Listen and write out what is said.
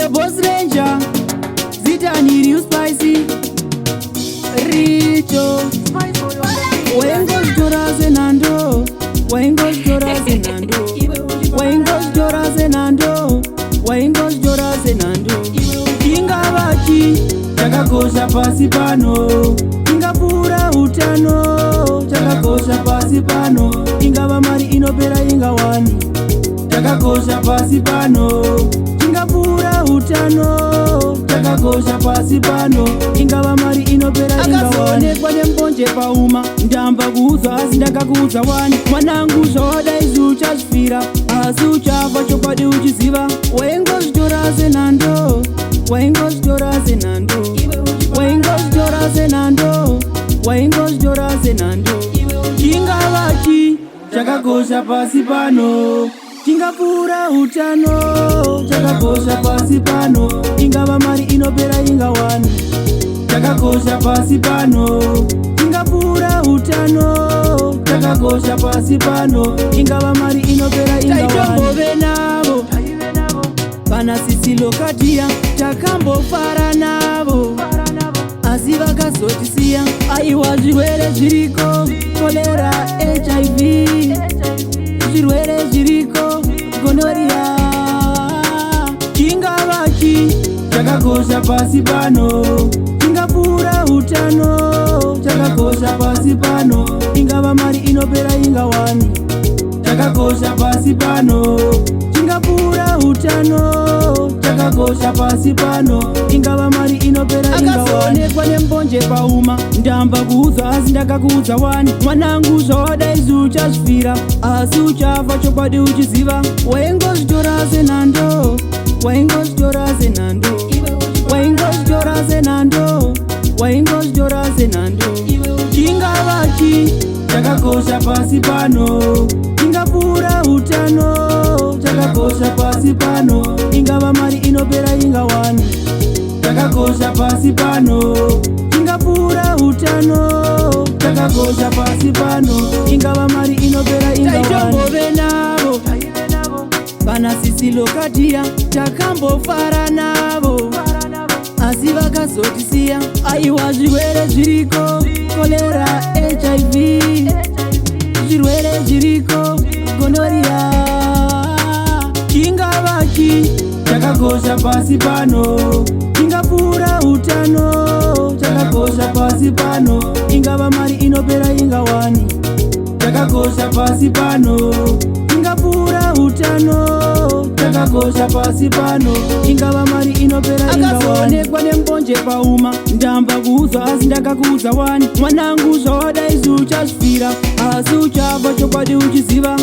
The Boss Ranger, Zidane, real spicy, Richo. Wengos Joras and Ando, Wengos Joras and Ando, Wengos Joras and Ando, Wengos Joras and Ando. Kinga Vachi, Chakakosha Pasipano, Kinga Pura Utano, Chakakosha Pasipano, Kinga Vamari Inopera Inga Wani, Chakakosha Pasipano, Kinga Pura Utano, Chakakosha Pasipano, Kinga Vamari Inopera Inga Wani. Kwa Mbonje Pauma, Ndamba Guza, Asindaka Guza Wani, Manangu Zoda Izucha Shfira, Azucha Vachopadi Uchiziva, Wengos Joras and Ando, Wengos Joras and Ando, Wengos Joras and Ando, Wengos Joras and Ando. Kinga Vachi, Chakakosha Pasipano, Kinga Pura Utano, Chakakosha Pasipano, Kinga Vamari Inopera Inga Wani, Chakakosha Pasipano, Kinga Pura Utano, Chakakosha Pasipano, Kinga Vamari Inopera Inga Wani. Taitombo venavo, Pana Sisilo Katia, Takambo Faranavo, Asiva Kasotisia, Aiwa Jirwere Jiriko, Cholera, HIV, Jirwere Jiriko, Gonorrhea. Kinga Vachi, Chakakosha Pasipano, Kinga Pura Utano, Chakakosha Pasipano, Kinga Vamari Inopera Inga Wani, Chakakosha Pasipano, Kinga Pura Utano, Chakakosha Pasipano, Kinga Vamari Inopera Inga Wani. Kwa Mbonje Pauma, Ndamba Guza, Asindaka Guza Wani, Manangu Zoda Izucha Shfira, Azucha Vachopadi Uchiziva, Wengos Joras and Ando, Wengos Joras and Ando, Wengos Joras and Ando, Wengos Joras and Ando. Kinga Vachi, Chakakosha Pasipano, Kinga Pura Utano, Chakakosha Pasipano, Kinga Vamari Inopera Inga Wani, Chakakosha Pasipano, Kinga Pura Utano, Chakakosha Pasipano, Kinga Vamari Inopera Inga Wani. Taitombo venavo, Pana Sisilo Katia, Takambo Faranavo, Asiva Kasotisia, Aiwa Jirwere Jiriko, Cholera, HIV, Jirwere Jiriko, Gonorrhea. Kinga Vachi, Chakakosha Pasipano, Kinga Pura Utano, Chakakosha Pasipano, Kinga Vamari Inopera Inga Wani, Chakakosha Pasipano, Kinga Pura Utano, Chakakosha Pasipano, Kinga Vamari Inopera Inga Wani. Kwa Mbonje Pauma, Ndamba Guza, Asindaka Guza Wani, Manangu Zoda Izucha Shfira, Azucha Vachopadi Uchiziva,